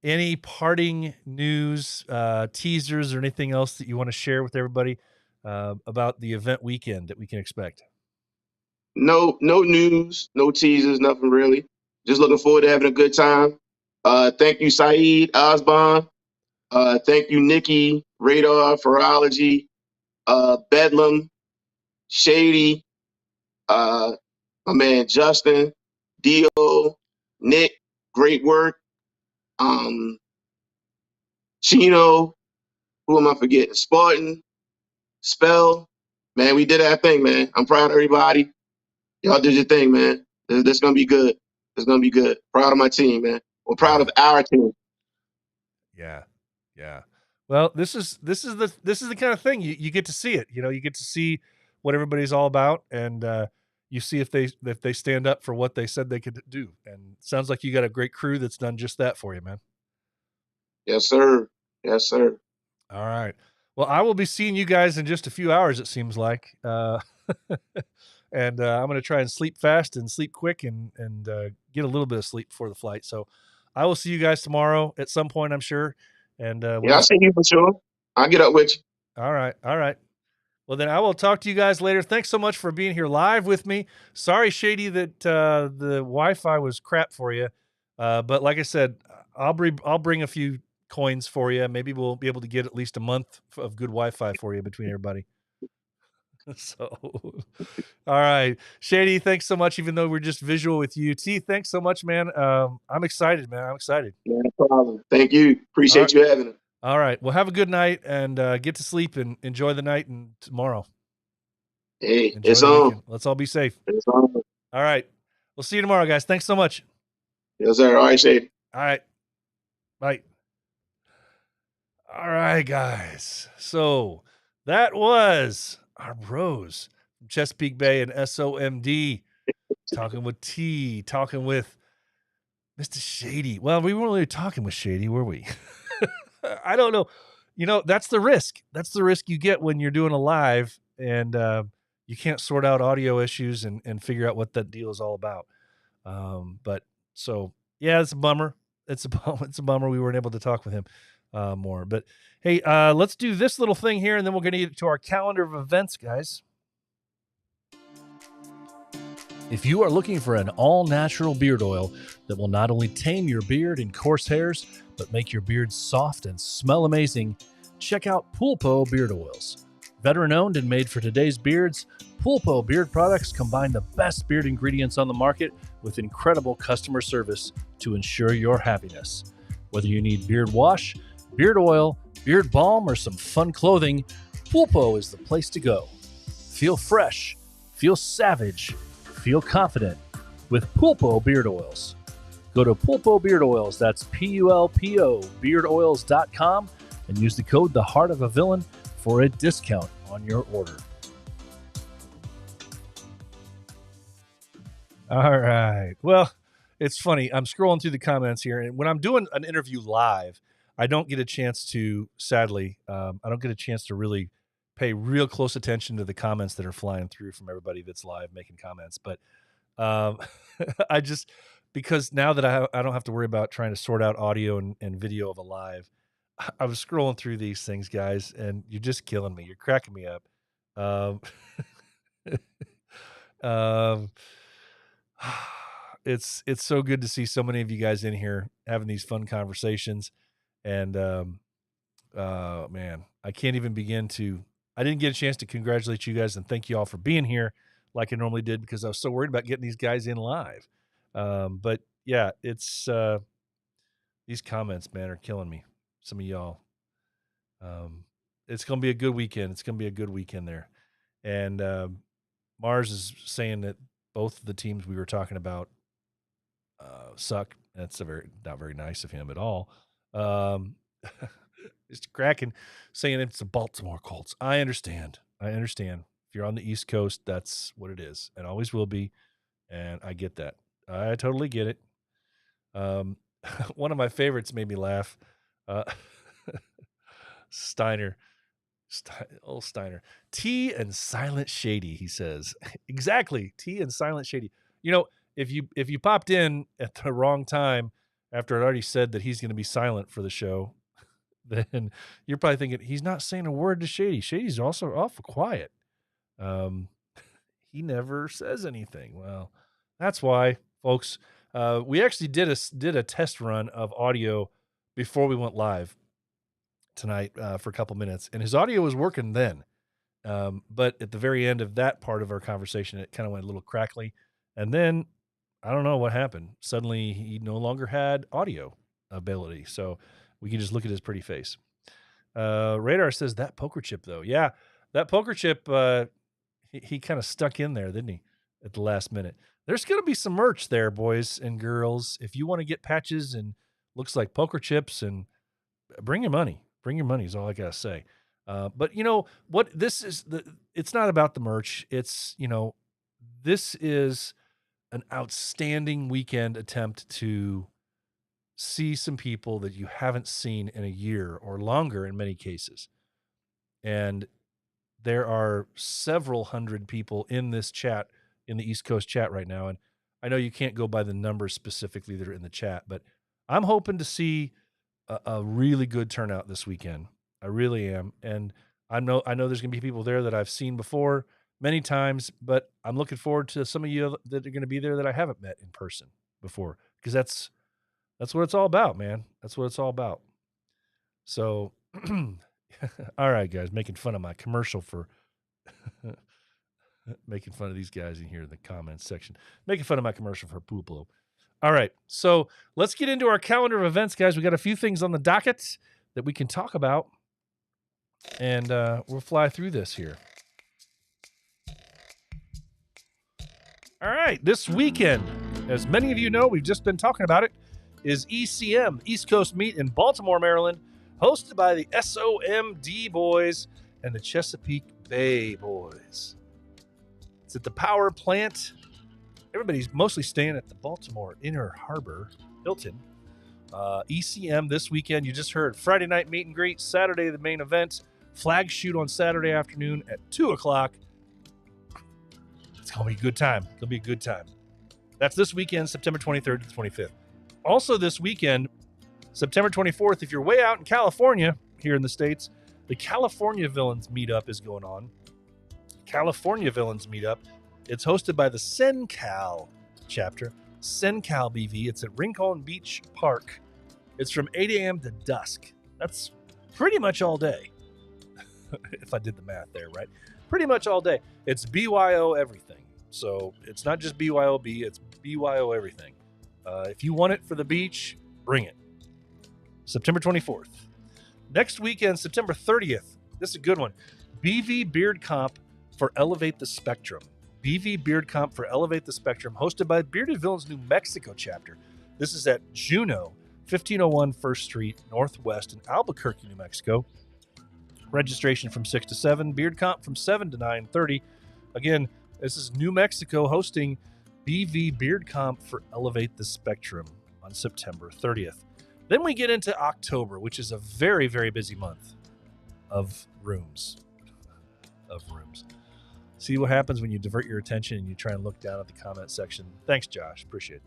Any parting news, teasers, or anything else that you want to share with everybody about the event weekend that we can expect? No news, no teasers, nothing really. Just looking forward to having a good time. Thank you, Saeed Osbon. Thank you, Nikki, Radar, Ferology, Bedlam, Shady, my man Justin, Dio, Nick, great work. Chino, who am I forgetting? Spartan, Spell. Man, we did our thing, man. I'm proud of everybody. Y'all did your thing, man. This is gonna be good. It's gonna be good. Proud of my team, man. We're proud of our team. Yeah. Yeah. Well, this is the kind of thing you get to see it. You know, you get to see what everybody's all about, and you see if they stand up for what they said they could do. And it sounds like you got a great crew that's done just that for you, man. Yes, sir. Yes, sir. All right. Well, I will be seeing you guys in just a few hours, it seems like. And I'm going to try and sleep fast and sleep quick and get a little bit of sleep before the flight. So I will see you guys tomorrow at some point, I'm sure. And we'll Yeah, I'll just, see you for sure. I'll get up with you. all right. All right. Well, then I will talk to you guys later. Thanks so much for being here live with me. Sorry, Shady, that the Wi-Fi was crap for you. But like I said, I'll bring a few coins for you. Maybe we'll be able to get at least a month of good Wi-Fi for you between everybody. So, all right, Shady, thanks so much. Even though we're just visual with you, T, thanks so much, man. I'm excited, man. I'm excited. Yeah, no problem. Thank you. All Appreciate right. you having us. All right. Well, have a good night and get to sleep and enjoy the night and tomorrow. Hey, Enjoy it's the on. weekend. Let's all be safe. It's on. All right. We'll see you tomorrow, guys. Thanks so much. Yes, sir. All right, Shady. All right. Bye. All right, guys. So that was our bros from Chesapeake Bay and SOMD talking with T, talking with Mr. Shady. Well, we weren't really talking with Shady, were we? I don't know. You know, that's the risk. That's the risk you get when you're doing a live and you can't sort out audio issues and figure out what that deal is all about. But so, yeah, it's a bummer. It's a bummer we weren't able to talk with him more. But hey, let's do this little thing here, and then we're going to get to our calendar of events, guys. If you are looking for an all-natural beard oil that will not only tame your beard and coarse hairs, but make your beard soft and smell amazing, check out Pulpo Beard Oils. Veteran-owned and made for today's beards, Pulpo beard products combine the best beard ingredients on the market with incredible customer service to ensure your happiness. Whether you need beard wash, beard oil, beard balm, or some fun clothing, Pulpo is the place to go. Feel fresh, feel savage, feel confident with Pulpo Beard Oils. Go to Pulpo Beard Oils, that's Pulpo beardoils.com, and use the code The Heart of a Villain for a discount on your order. All right. Well, it's funny. I'm scrolling through the comments here, and when I'm doing an interview live, I don't get a chance to, sadly, I don't get a chance to really pay real close attention to the comments that are flying through from everybody that's live making comments. But I just, because now that I don't have to worry about trying to sort out audio and video of a live, I was scrolling through these things, guys, and you're just killing me. You're cracking me up. Um, um, it's so good to see so many of you guys in here having these fun conversations. And man, I can't even begin to. I didn't get a chance to congratulate you guys and thank you all for being here like I normally did because I was so worried about getting these guys in live. But yeah, it's these comments, man, are killing me. Some of y'all. It's gonna be a good weekend. It's gonna be a good weekend there. And Mars is saying that both of the teams we were talking about suck. That's not very nice of him at all. It's Kraken saying it's the Baltimore Colts. I understand. If you're on the East Coast, that's what it is and always will be. And I get that. I totally get it. One of my favorites made me laugh. Steiner. Old Steiner. T and Silent Shady, he says. Exactly. T and Silent Shady. You know, if you popped in at the wrong time after I'd already said that he's going to be silent for the show, then you're probably thinking he's not saying a word to Shady. Shady's also awful quiet. He never says anything. Well, that's why, folks. We actually did a test run of audio before we went live tonight for a couple minutes, and his audio was working then. But at the very end of that part of our conversation, it kind of went a little crackly, and then I don't know what happened. Suddenly, he no longer had audio ability, so we can just look at his pretty face. Radar says that poker chip, though. Yeah, that poker chip, he kind of stuck in there, didn't he, at the last minute? There's going to be some merch there, boys and girls. If you want to get patches and looks like poker chips and bring your money. Bring your money is all I gotta say. But you know what? This is it's not about the merch. It's, this is an outstanding weekend attempt to see some people that you haven't seen in a year or longer in many cases. And there are several hundred people in this chat, in the East Coast chat right now. And I know you can't go by the numbers specifically that are in the chat, but I'm hoping to see a really good turnout this weekend. I really am. And I know there's going to be people there that I've seen before many times, but I'm looking forward to some of you that are going to be there that I haven't met in person before, because that's what it's all about, man. That's what it's all about. So, all right, guys, making fun of my commercial for making fun of these guys in here in the comments section, making fun of my commercial for Puplo. All right, so let's get into our calendar of events, guys. We got a few things on the docket that we can talk about, and we'll fly through this here. All right, this weekend, as many of you know, we've just been talking about it, is ECM, East Coast Meet in Baltimore, Maryland, hosted by the SOMD boys and the Chesapeake Bay boys. It's at the power plant. Everybody's mostly staying at the Baltimore Inner Harbor Hilton. ECM this weekend, you just heard Friday night meet and greet, Saturday the main event, flag shoot on Saturday afternoon at 2 o'clock. It's going to be a good time. It'll be a good time. That's this weekend, September 23rd to the 25th. Also this weekend, September 24th, if you're way out in California, here in the States, the California Villains Meetup is going on. California Villains Meetup. It's hosted by the SenCal chapter, SenCal BV. It's at Rincon Beach Park. It's from 8 a.m. to dusk. That's pretty much all day. If I did the math there, right? Pretty much all day. It's BYO everything. So it's not just BYOB, it's BYO everything. If you want it for the beach, bring it. September 24th. Next weekend, September 30th. This is a good one. BV Beard Comp for Elevate the Spectrum. BV Beard Comp for Elevate the Spectrum, hosted by Bearded Villains New Mexico chapter. This is at Juno, 1501 First Street, Northwest in Albuquerque, New Mexico. Registration from 6 to 7. Beard Comp from 7 to 9:30. Again, this is New Mexico hosting BV Beard Comp for Elevate the Spectrum on September 30th. Then we get into October, which is a very, very busy month of rooms. See what happens when you divert your attention and you try and look down at the comment section. Thanks, Josh. Appreciate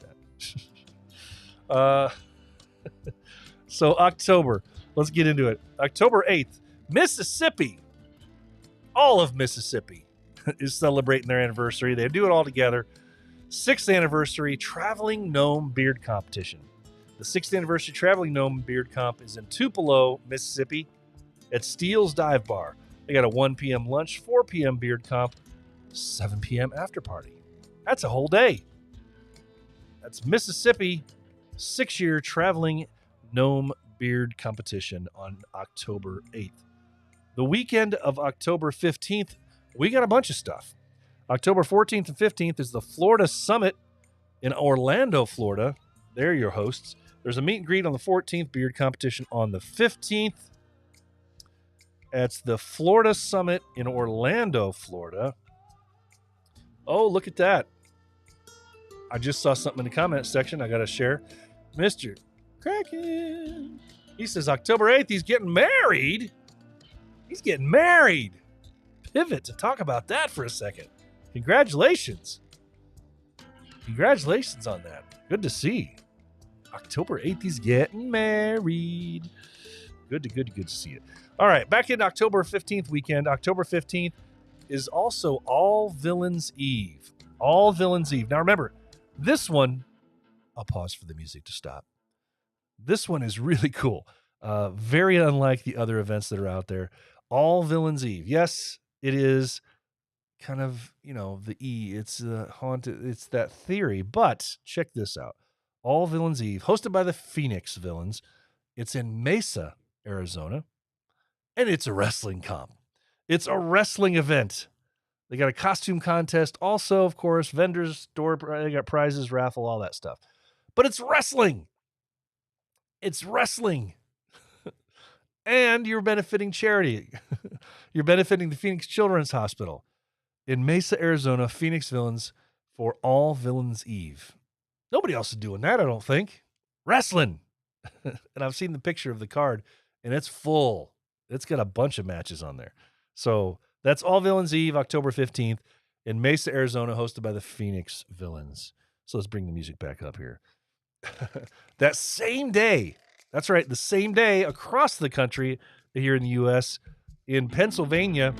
that. So October, let's get into it. October 8th, Mississippi. All of Mississippi is celebrating their anniversary. They do it all together. 6th anniversary Traveling Gnome Beard Competition. The 6th anniversary Traveling Gnome Beard Comp is in Tupelo, Mississippi at Steele's Dive Bar. They got a 1 p.m. lunch, 4 p.m. beard comp, 7 p.m. after party. That's a whole day. That's Mississippi 6-year Traveling Gnome Beard Competition on October 8th. The weekend of October 15th, we got a bunch of stuff. October 14th and 15th is the Florida Summit in Orlando, Florida. They're your hosts. There's a meet and greet on the 14th, beard competition on the 15th. That's the Florida Summit in Orlando, Florida. Oh, look at that. I just saw something in the comment section I got to share. Mr. Kraken. He says October 8th, he's getting married. He's getting married. Pivot to talk about that for a second. Congratulations. Congratulations on that. Good to see. October 8th, he's getting married. Good to see it. All right, back in October 15th weekend. October 15th is also All Villains Eve. All Villains Eve. Now remember, this one, I'll pause for the music to stop. This one is really cool. Very unlike the other events that are out there. All Villains Eve. Yes, it is kind of, the E. It's haunted. It's that theory. But check this out. All Villains Eve, hosted by the Phoenix Villains. It's in Mesa, Arizona. And it's a wrestling comp. It's a wrestling event. They got a costume contest. Also, of course, vendors, store, they got prizes, raffle, all that stuff. But it's wrestling. It's wrestling. And you're benefiting charity. You're benefiting the Phoenix Children's Hospital in Mesa, Arizona, Phoenix Villains for All Villains Eve. Nobody else is doing that, I don't think. Wrestling. And I've seen the picture of the card, and it's full. It's got a bunch of matches on there. So that's All Villains Eve, October 15th in Mesa, Arizona, hosted by the Phoenix Villains. So let's bring the music back up here. That same day, that's right, the same day across the country here in the U.S., in Pennsylvania,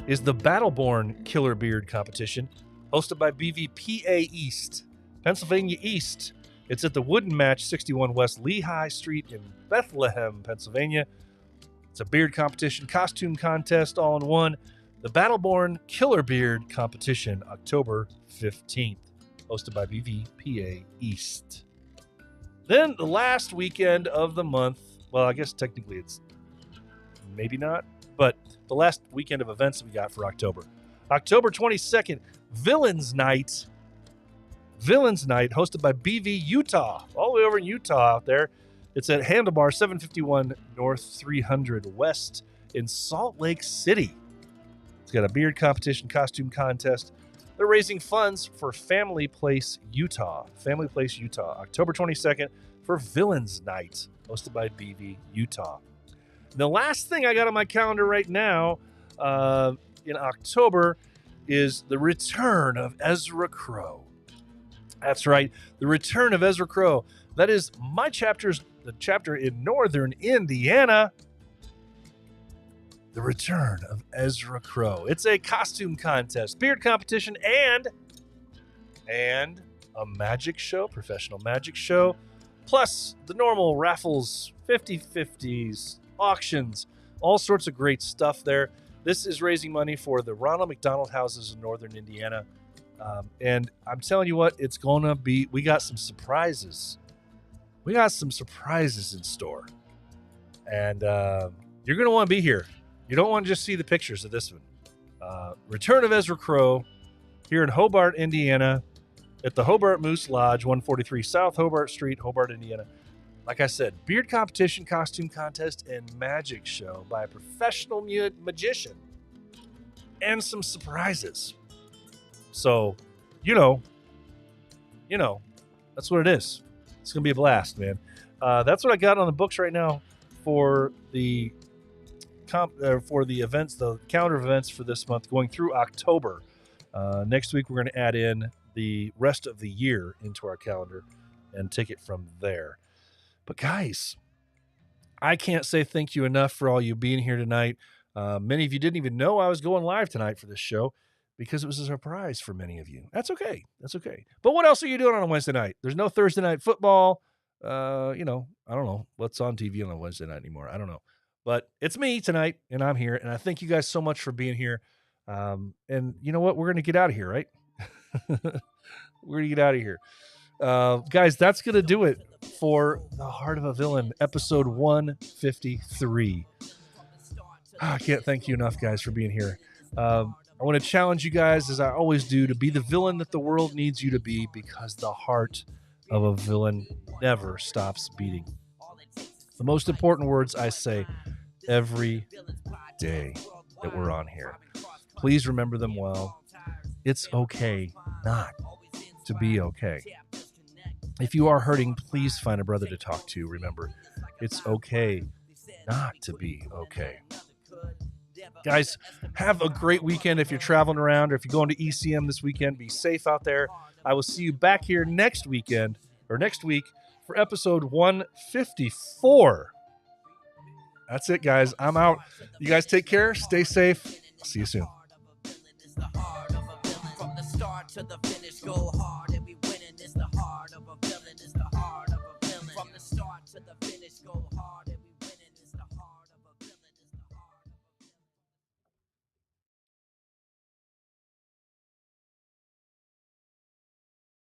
is the Battleborn Killer Beard competition, hosted by BVPA East. Pennsylvania East. It's at the Wooden Match, 61 West Lehigh Street in Bethlehem, Pennsylvania. It's a beard competition, costume contest, all in one. The Battleborn Killer Beard competition, October 15th, hosted by BVPA East. Then the last weekend of the month, well, I guess technically it's maybe not, but the last weekend of events we got for October. October 22nd, Villains Night. Villains Night, hosted by BV Utah, all the way over in Utah out there. It's at Handlebar 751 North 300 West in Salt Lake City. It's got a beard competition, costume contest. They're raising funds for Family Place Utah. Family Place Utah, October 22nd for Villains Night, hosted by BV Utah. And the last thing I got on my calendar right now in October is the return of Ezra Crow. That's right, the return of Ezra Crow. That is my the chapter in Northern Indiana. The return of Ezra Crow. It's a costume contest, beard competition, and a magic show, professional magic show, plus the normal raffles, 50/50s, auctions, all sorts of great stuff there. This is raising money for the Ronald McDonald Houses in Northern Indiana. And I'm telling you what, it's going to be, we got some surprises. We got some surprises in store. And you're going to want to be here. You don't want to just see the pictures of this one. Return of Ezra Crow here in Hobart, Indiana, at the Hobart Moose Lodge, 143 South Hobart Street, Hobart, Indiana. Like I said, beard competition, costume contest, and magic show by a professional magician. And some surprises. So, you know, that's what it is. It's going to be a blast, man. That's what I got on the books right now for the events, the calendar of events for this month going through October. Next week, we're going to add in the rest of the year into our calendar and take it from there. But guys, I can't say thank you enough for all you being here tonight. Many of you didn't even know I was going live tonight for this show because it was a surprise for many of you. That's okay. That's okay. But what else are you doing on a Wednesday night? There's no Thursday night football. I don't know what's on TV on a Wednesday night anymore. I don't know. But it's me tonight, and I'm here, and I thank you guys so much for being here. And you know what? We're going to get out of here, right? We're going to get out of here. Guys, that's going to do it for The Heart of a Villain, episode 153. I can't thank you enough, guys, for being here. I want to challenge you guys, as I always do, to be the villain that the world needs you to be, because the heart of a villain never stops beating. The most important words I say every day that we're on here. Please remember them well. It's okay not to be okay. If you are hurting, please find a brother to talk to. Remember, it's okay not to be okay. Guys, have a great weekend if you're traveling around or if you're going to ECM this weekend. Be safe out there. I will see you back here next week for episode 154. That's it, guys. I'm out. You guys take care. Stay safe. I'll see you soon. From the start to the finish, go hard and we winning. It's the heart of a villain. It's the heart of a villain. From the start to the